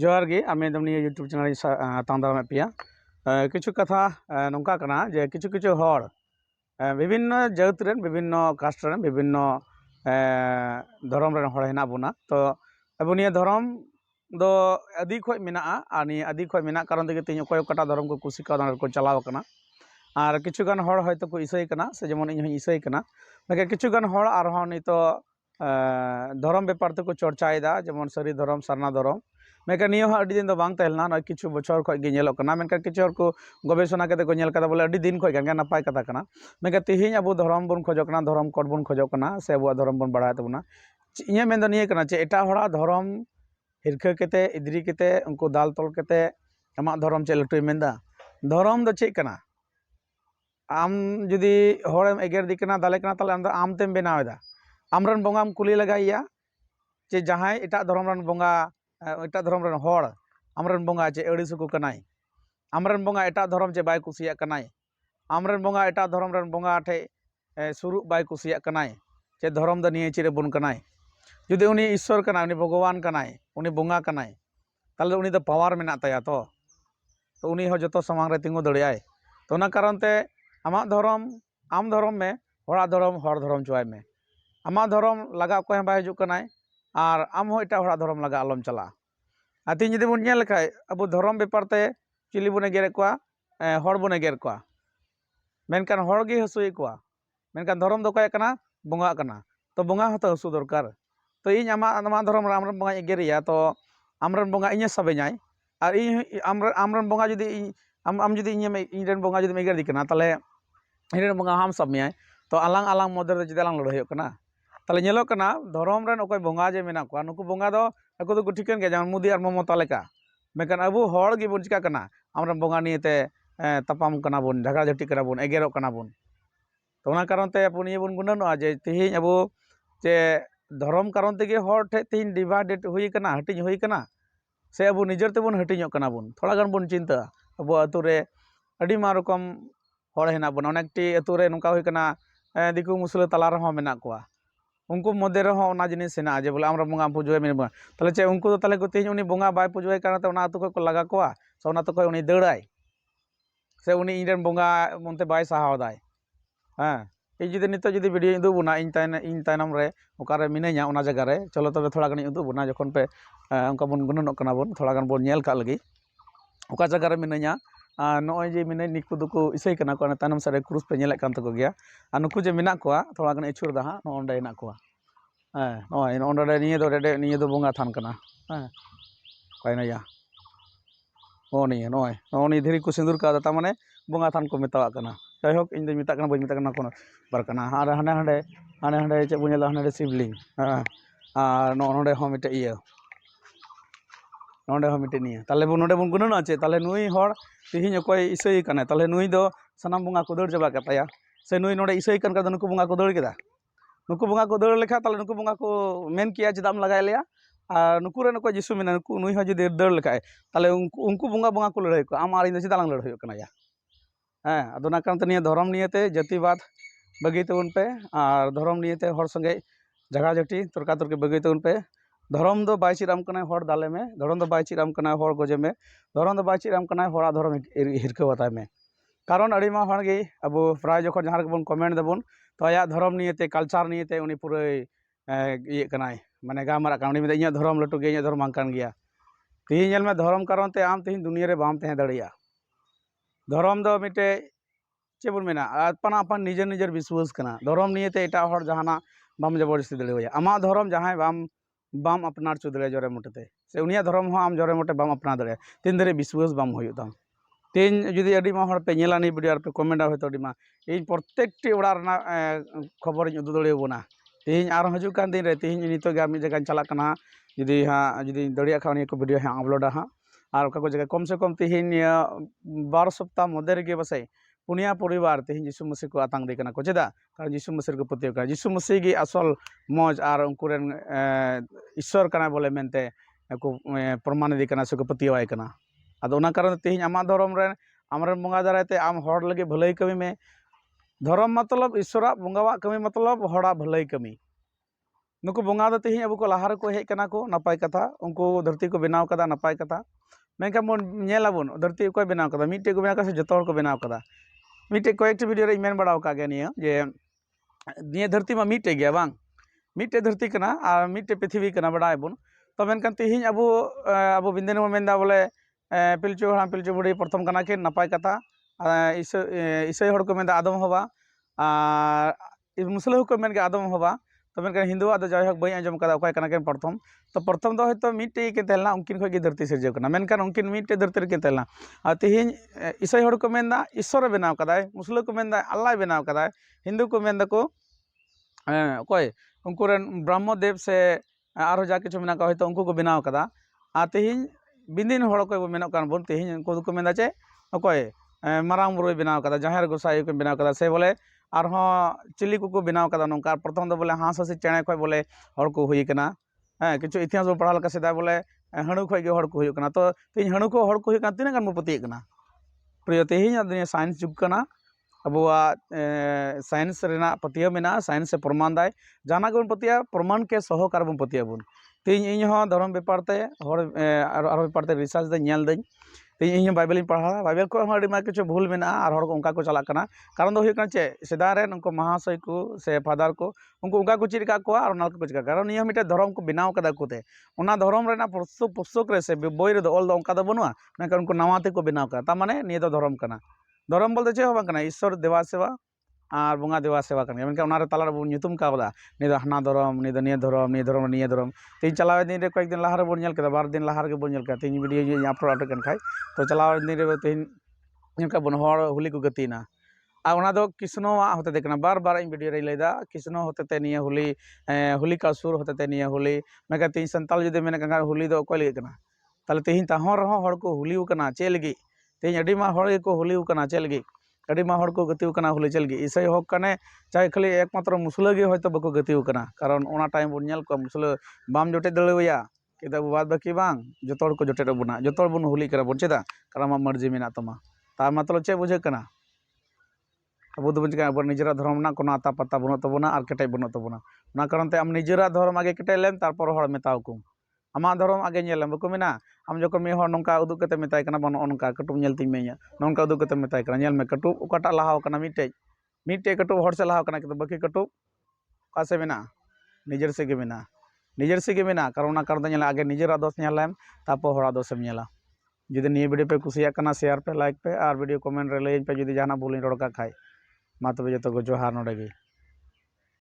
जोहार गे आमे Damani YouTube channel Tanda में पिया किछु कथा नौका कना जे किछु किछु हर विभिन्न जात रेन विभिन्न कास्ट रेन विभिन्न धर्म रेन हर हेना बुना तो अब निया धर्म दो आदि खय मेना आ निया आदि खय मेना कारण तेगे तिन अकय कटा धर्म को कुसी का को चलाव कना और किछु गान हर हयतो को ईसाई कना से जेमन इन ईसाई कना लेकिन किछु गान हर आरहो नितो धर्म बेपार तको चर्चाएदा जेमन सारी धर्म सारना धर्म मेका नियो अडी दिन दो बांग तहलना न किछु बछर खय गे नेलो कना मेनका किछु हर को गवेषणा कते को नेल कदा बोले अडी दिन खय गान नापाय कथा कना मेका तिहिन अबो धर्म बन खोजो कना धर्म कोड बन खोजो कना से अबो धर्म बन बढ़ाय तबना इया मेन दो निये कना चे एटा हड़ा धर्म हिरखा केते इद्री केते उनको दाल तोल केते अमा धर्म चे लटुय मेंदा धर्म दो चे कना आम जुदी हड़ेम एगेर दी कना दाले कना ताले आम तेम बेनावेदा आमरन बोंगाम कुली लगाइया चे जहां एटा धर्म रन बोंगा एटा धर्म रन हड़ आमरन बोंगा चे अड़िस को कनाय आमरन बोंगा एटा धर्म चे बाय कुसिया कनाय आमरन बोंगा एटा धर्म रन बोंगा ठे सुरु बाय कुसिया कनाय चे धर्म द निये चिरे बुन कनाय जुदी उनी ईश्वर कनाय उनी भगवान कनाय उनी बोंगा कनाय ताले उनी द पावर मेना ताया तो उनी हो जतो समांग रे तिंगु दड़ियाय तो ना कारण ते आमा धर्म आम धर्म में हड़ा धर्म हर धर्म चुआय में आमा धर्म लगा कोय बाय हिजु कनाय और आम हो एटा हड़ा धर्म लगा आलम चला आतिन जदि बुन नेल खाय अब धर्म बेपार ते चिली बुन एगेर कोआ हड़ बुन एगेर कोआ मेनकान हड़ गे हसुय कोआ मेनकान धर्म दो काय कना बोंगा कना तो बोंगा हतो हसु दरकार तो इन आमा धर्म रामरन बोंगा एगेरिया तो आमरन बोंगा इnye साबेኛय और इन आमरन बोंगा जदि आम जदि इनरेन बोंगा जदि एगेर दी कना ताले इनरेन बोंगा हम साबमेयाय तो आलांग आलांग मदर रे जदि आलांग लड़ाई कना ताले नेलो कना धर्म रेन अकय बोंगा जे मेना को नुकु बोंगा दो अको दो गुठिकन के जेमन मुदी और ममता लेका मेकन अबो हड़ गे बुन चिका कना आमरन बोंगा नियते तपाम कना बुन झगड़ा झटी कना बुन एगेरो कना बुन तो ना कारण ते पुनिये बुन गुननोआ जे तिहिन अबो जे धर्म कारण तेगे हड़ ठे तिहिन डिवाइडेड हुई कना हटिंग हुई कना से अबो निजर तेबुन हटिंग कना बुन थोड़ा गान बुन चिंता अबो अतु रे अडी मा रकम हड़ हेना बुन अनेकटी अतु रे नुका हुई कना दिकु मुसला तला रहो मेना कोआ उनको मध्य रहो ओना जिनिस हेना जे बोले आमरा बोंगा पुजोय मेन ताले चे उनको ताले को तिहिन उनी बोंगा बाय पुजोय कारण ते ओना अतु को लगा कोआ से ओना तो को उनी दड़ाय से उनी इनरेन बोंगा मोनते बाय साहाव दाय हाँ इ जुदी नितो जुदी वीडियो उदु बुना इन तायनम रे ओकारे मिनाइया ओना जगह रे चलो तबे थोड़ा गनी उदु बुना जखन पे उनका बन गुननो कना बन थोड़ा गन बन नेल का लगी ओका जगह रे मिनाइया नय जे मिनाइ निकु दुको इसै कना को तायनम सारे क्रूज पे नेलक कान तको गया आ नुकु जे मेना कोआ थोड़ा गन इछुर दा हा नोंडे हेना कोआ नय नोंडे निये दो बोंगा थान कना कायनाया नय धीरे को सिंदूर का ता माने बोंगा थान को मेतावा कना जायहोक इन दो मेता कना बई मेता कना कोनो बार कना आर हाने चे बुनेला हाने शिवलिंग और नोंडे हो मिटे इया नोंडे हो मिटे निया ताले बु नोंडे बुन गुननो चे ताले नुई हड़ तिहिन अकय इसई कना ताले नुई दो सनाम बोंगा को दड़ जबा कताया से नुई नोंडे इसई कन का नुकु बोंगा को दड़ केदा नुकु बोंगा को दड़ लेखा ताले नुकु बोंगा को मेन किया चेदाम लगाय लिया और नुकु रे नको जिसु मेना नुकु नुई हो जदि दड़ लेखाय ताले उनको बोंगा बोंगा को लड़ाई को आम आर इन चेदा लांग लड़ाई कना या अदना कारण निये धर्म नियते जातिवाद बगी तबन पे और धर्म नियते हर संगे झगड़ा झटी तर्का तर्की बगी तबन पे धर्म दो बाय चिराम कना हर दाले में धर्म दो बाय चिराम कना हर गोजे में धर्म दो बाय चिराम कना हरा धर्म हिरका बताय में कारण अड़ीमा हर गे अब प्राय जखन जहाँ बन कमेंट दबन तो आया धर्म नियते कल्चर नियते उनी पूरा ये कनाय माने गामरा कान उनी इया धर्म लटू गे इया धर्म कान गया तिहिन नेल में धर्म कारण ते आम तिहिन दुनिया रे बाम तहे दड़िया धर्म दो मिटे चे बन मेना अपन अपन निजर निजर विश्वास कना धर्म नियते एटा हर जहाना बाम जबरदस्ती दड़िया आमा धर्म जहां बाम अपनार चु दड़िया जोरे मोटेते से उनिया धर्म हो आम जोरे मोटे बाम अपना दड़िया तीन धरे विश्वास बाम होयो ताम तीन जुदी अडी मा हर पे नेला नि वीडियो पे कमेंट होतो अडी मा इन प्रत्येकटी ओड़ा रना खबर इन उदु दड़ियो बना तीन आर हजू कान दिन रे तीन नितो गा मि जगह चला कना जुदी हा जुदी दड़िया खानी को वीडियो हा अपलोड हा और का को जगह कम से कम तीन 12 सप्ताह मध्य रे बसाई पुनिया परिवार तीन जिसु मसीह को आतंग दे कना को चेदा कारण जिसु मसीह को पतियो का जिसु मसीह गी असल मौज और उनकुरेन ईश्वर कना बोले मेनते को प्रमाण दे कना से को पतियो आय कना अदो ना कारण तीन आमा धर्म रे आमरन बोंगा दारायते आम हड़ लगे भलाई कमी में धर्म मतलब ईश्वरा बोंगावा कमी मतलब हड़ा भलाई कमी नुकु बोंगा दो तेहिं अबो को लाहार को हेज कना को नपाय कथा उनको धरती को बनाव कदा नपाय कथा मेनका बोन नेलाबोन धरती को बनाव कदा मिटे को बनाव कदा जतो हर को बनाव कदा मिटे कयेकटी वीडियो रे मेन बड़ा का गया जे निया धरती मा मिटे गया बांग मिटे धरती कना और मिटे पृथ्वी कना बड़ा बोन तो मेनकान तेहिं अबो अबो बिंदन में मेंदा बोले पिलचु हां पिलचु बुढ़ी प्रथम कना के नपाय कथा ईसाई हर को मेंदा आदम हवा मुसलिम को मेन के आदम हवा तो मेनकान हिंदू आदो जायहक बई आंजम कदा ओकाय कना के प्रथम दो हयतो मिटे के तेलना उनकिन खय के धरती सिरजव कना मेनकान उनकिन मिटे धरती के तेलना आ तेहिं ईसाई हर को मेंदा ईश्वर बनाव कदाय मुसलिम को मेंदा अल्लाह बनाव कदाय हिंदू को मेंदा को ओकय उनकुरेन ब्रह्मदेव से आरो जा किछु मेना का हयतो उनको को बनाव कदा आ तेहिं बिंदिन हड़ को मेना कान बोन तेहिं उनको को मेंदा चे ओकय मारांग बुरुय बनाव कदा जाहेर गोसाई को बनाव कदा से बोले आरहों चिली को बनाव कदा नोंका प्रथम दो बोले हाँस हसी चेणे खय बोले हड़ को हुई कना किछु इतिहास बो पढ़ा लका सेदा बोले हणु खय गे हड़ को हुई कना तो तेहिं हणु को हड़ को हुई कना तिना गान बो पतिये कना प्रिय तेहिं आदि साइंस जुग कना अबुआ साइंस रेना पतिया मेना साइंस से प्रमाण दाय जाना के बन पतिया प्रमाण के सहकार बन पतिया बन तेहिं इन हो धर्म व्यापार ते हर आरो व्यापार ते रिसर्च दे नेल दई तेहिं इन बाइबल पढ़ा बाइबल को हम मा किछु भूल मेना और हर को उनका को चला कना कारण दो हुई कना चे सेदा रे उनको महाशय को से फादर को उनको उनका को चिरका को और नाल को चिरका कारण निया मिटे धर्म को बनाव कदा कोते ओना धर्म रेना पुस्तक रे से बोई रे दो ऑल दो उनका दो बनुआ मेनका उनको नवाते को बनाव का ता माने निया दो धर्म कना धर्म बोलते चे हो बंग ईश्वर देवा सेवा और बोंगा देवा सेवा कर मेनका उनारे ताला रे बोन nyutum कावदा नि दो हना धर्म नि दो निया धर्म निया धर्म तीन चलावे दिन रे कई दिन लाहार बोन नेल कदा बार दिन लाहार के बोन नेल का तीन वीडियो ये अपलोड कन खाय तो चलावे दिन रे तीन इनका बोन हर होली को गतीना आ ओना दो कृष्ण होते देखना बार बार इन वीडियो रे लेदा कृष्ण होते ते निया होली होली का सुर होते ते निया होली मेका तीन संताल जुदे मेना का होली दो कोई ले कना ताले तीन ताहर रहो हर को होली कना चेलगी तीन अडी मा हर को होली कना चेलगी अडी मा हर को गतिव कना होली चलगी ईसाई हक कने चाहे खाली एकमात्र मुसला गे हयतो बको गतिव कना कारण ओना टाइम बोन नेल को मुसला बाम जोटे दलवया केदा बाद बाकी बांग जतो हर को जोटे रबना जतो बोन होली करा बोन चेदा कारण मा मर्जी मेना तमा तार मतलब चे बुझे कना अब दो चिका अब निजरा धर्म ना कोनो आता पत्ता बनो तबना और केटे बनो तबना ना कारण ते आम निजरा धर्म आगे केटे लेम तारपर हर मेताव को आमा धर्म आगे नेलम बको मेना आम जको मे हर नोंका उदुक कते मेताय कना बनो नोंका कटुम नेल तिम मेया नोंका उदुक कते मेताय कना नेल मे कटु ओकाटा लाहाव कना मिटे कटु हर से लाहाव कना कि बाकी कटु का से मेना निजर से गे मेना कारण ना कारण नेला आगे निजरा दोष नेलाम तारपर हरा दोष नेला जुदी निये वीडियो पे कुसिया कना शेयर पे लाइक पे और वीडियो कमेंट रे लई पे जुदी जाना भूलिन रोड़का खाय मा तबे जतो को जोहार नोडे गे।